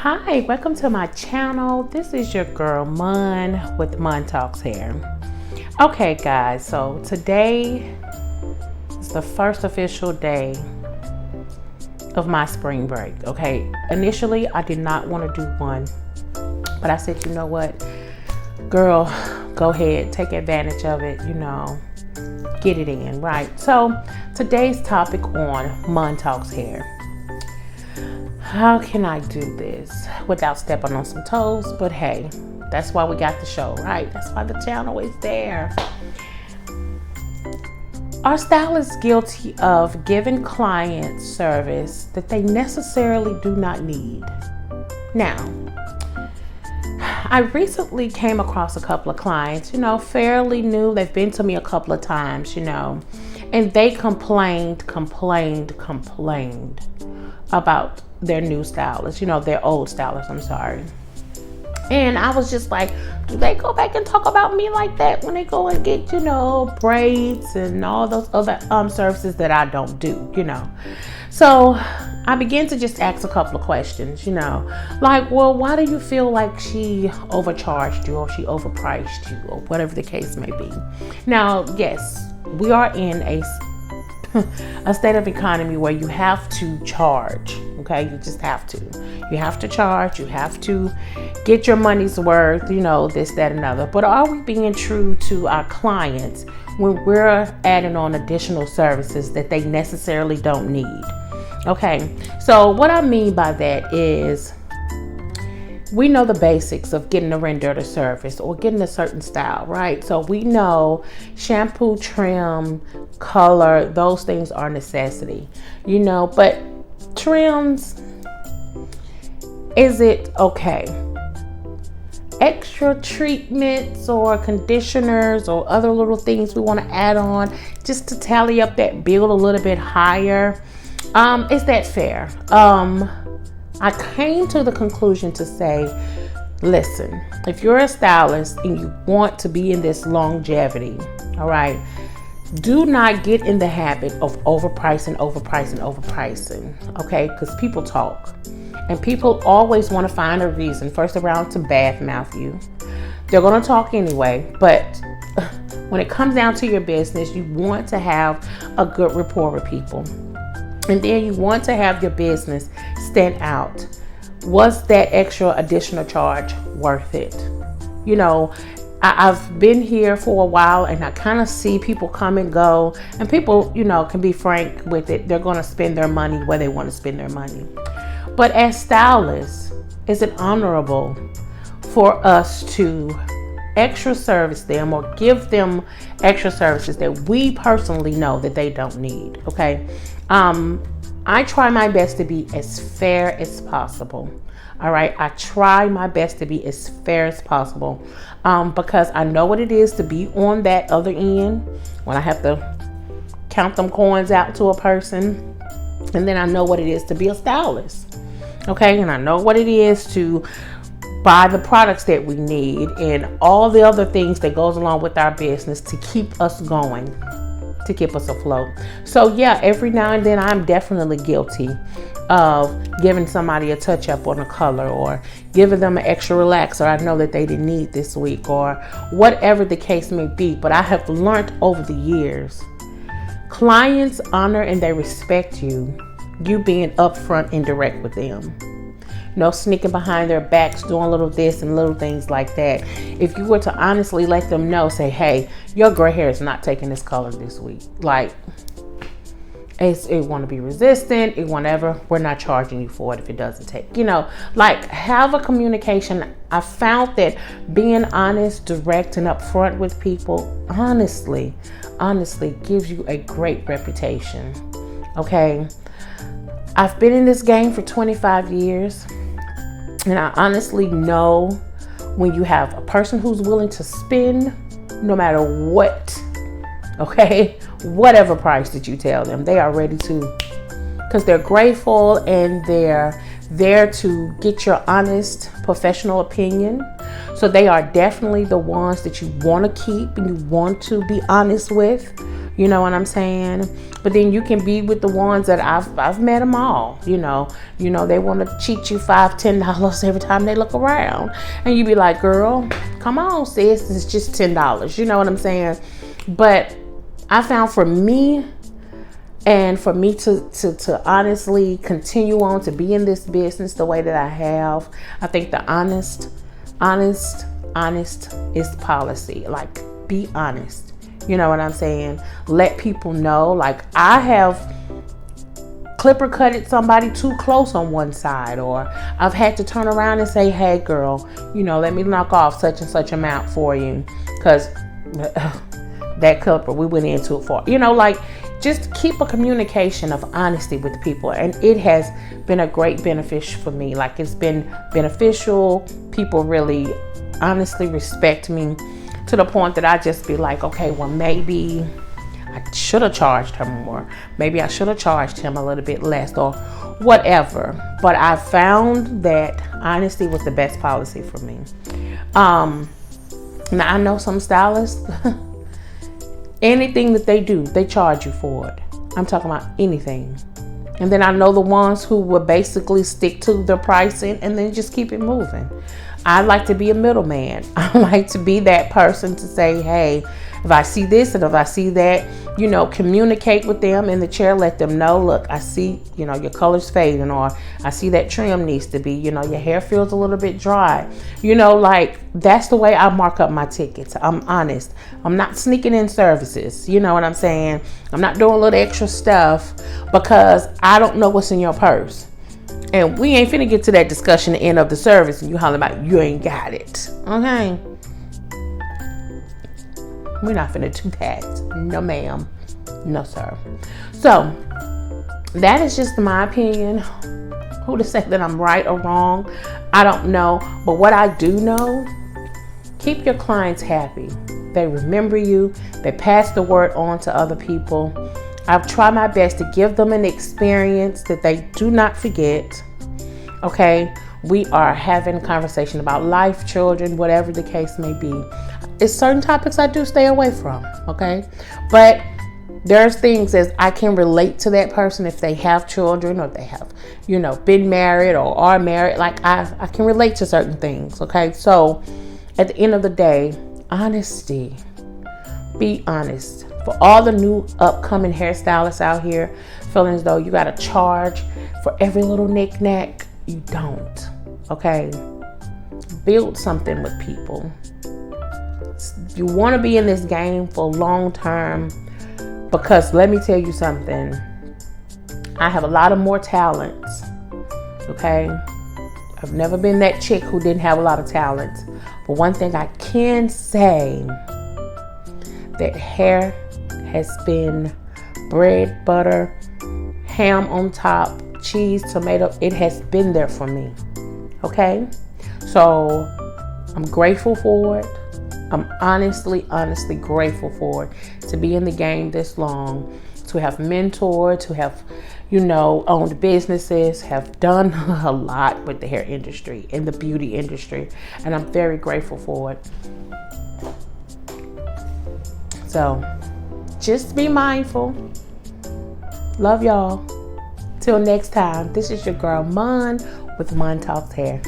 Hi, welcome to my channel. This is your girl Mun with Mun Talks Hair. Okay guys, so today is the first official day of my spring break. Okay, initially I did not want to do one, but I said, you know what, girl, go ahead, take advantage of it, get it in, right? So today's topic on Mun Talks Hair. How can I do this without stepping on some toes? But hey, that's why we got the show, right? That's why the channel is there. Are stylists guilty of giving clients service that they necessarily do not need? Now, I recently came across a couple of clients, fairly new. They've been to me a couple of times, and they complained about their new stylist, their old stylist, I'm sorry. And I was just like, do they go back and talk about me like that when they go and get, braids and all those other services that I don't do, So I began to just ask a couple of questions, like, well, why do you feel like she overcharged you or she overpriced you or whatever the case may be? Now, yes, we are in a state of economy where you have to charge. Okay, you just have to. You have to charge. You have to get your money's worth. This, that, and other. But are we being true to our clients when we're adding on additional services that they necessarily don't need? Okay, so what I mean by that is, we know the basics of getting a rendered service or getting a certain style, right? So we know shampoo, trim, color, those things are necessity, but trims, is it okay? Extra treatments or conditioners or other little things we want to add on just to tally up that bill a little bit higher. Is that fair? I came to the conclusion to say, listen, if you're a stylist and you want to be in this longevity, all right, do not get in the habit of overpricing, okay? Because people talk. And people always want to find a reason, first around to badmouth you. They're going to talk anyway, but when it comes down to your business, you want to have a good rapport with people. And then you want to have your business stand out. Was that extra additional charge worth it? I've been here for a while and I kind of see people come and go, and people, can be frank with it. They're going to spend their money where they want to spend their money. But as stylists, is it honorable for us to extra service them or give them extra services that we personally know that they don't need? Okay. I try my best to be as fair as possible. All right. I try my best to be as fair as possible because I know what it is to be on that other end when I have to count them coins out to a person. And then I know what it is to be a stylist. Okay. And I know what it is to buy the products that we need and all the other things that goes along with our business to keep us going, to keep us afloat. So yeah, every now and then I'm definitely guilty of giving somebody a touch up on a color or giving them an extra relaxer I know that they didn't need this week or whatever the case may be. But I have learned over the years, clients honor and they respect you being upfront and direct with them. No sneaking behind their backs, doing little this and little things like that. If you were to honestly let them know, say, hey, your gray hair is not taking this color this week. Like, it want to be resistant, it whatever. We're not charging you for it if it doesn't take, have a communication. I found that being honest, direct, and upfront with people, honestly gives you a great reputation. Okay. I've been in this game for 25 years. And I honestly know when you have a person who's willing to spend no matter what, okay, whatever price that you tell them, they are ready to, because they're grateful and they're there to get your honest professional opinion. So they are definitely the ones that you want to keep and you want to be honest with. You know what I'm saying? But then you can be with the ones that I've met them all. You know, they want to cheat you $5-10 every time they look around, and you be like, girl, come on, sis, it's just $10. You know what I'm saying? But I found for me, and for me to honestly continue on to be in this business the way that I have, I think the honest is policy. Like, be honest. You know what I'm saying? Let people know. Like, I have clipper cutted somebody too close on one side, or I've had to turn around and say, hey girl, let me knock off such and such amount for you, because that clipper, we went into it for, like, just keep a communication of honesty with people. And it has been a great benefit for me. Like, it's been beneficial. People really honestly respect me, to the point that I just be like, okay, well, maybe I should have charged her more. Maybe I should have charged him a little bit less, or whatever. But I found that honesty was the best policy for me. Now, I know some stylists, anything that they do, they charge you for it. I'm talking about anything. And then I know the ones who will basically stick to their pricing and then just keep it moving. I like to be a middleman. I like to be that person to say, hey, if I see this and if I see that, communicate with them in the chair, let them know, look, I see, your color's fading, or I see that trim needs to be, your hair feels a little bit dry. Like, that's the way I mark up my tickets. I'm honest. I'm not sneaking in services. You know what I'm saying? I'm not doing a little extra stuff because I don't know what's in your purse. And we ain't finna get to that discussion at the end of the service and you hollering about you ain't got it. Okay? We're not finna do that. No, ma'am. No, sir. So, that is just my opinion. Who to say that I'm right or wrong, I don't know. But what I do know, keep your clients happy. They remember you. They pass the word on to other people. I've tried my best to give them an experience that they do not forget. Okay? We are having a conversation about life, children, whatever the case may be. It's certain topics I do stay away from. Okay? But there's things as I can relate to that person if they have children or they have, been married or are married. Like, I can relate to certain things. Okay? So at the end of the day, honesty. Be honest. For all the new upcoming hairstylists out here feeling as though you got to charge for every little knick-knack, you don't. Okay? Build something with people. You want to be in this game for long term, because let me tell you something. I have a lot of more talents. Okay? I've never been that chick who didn't have a lot of talents. But one thing I can say, that hair has been bread, butter, ham on top, cheese, tomato. It has been there for me. Okay? So I'm grateful for it. I'm honestly grateful for it, to be in the game this long, to have mentored, to have, owned businesses, have done a lot with the hair industry and the beauty industry. And I'm very grateful for it. So just be mindful. Love y'all. Till next time, this is your girl Mon with Mon Talks Hair.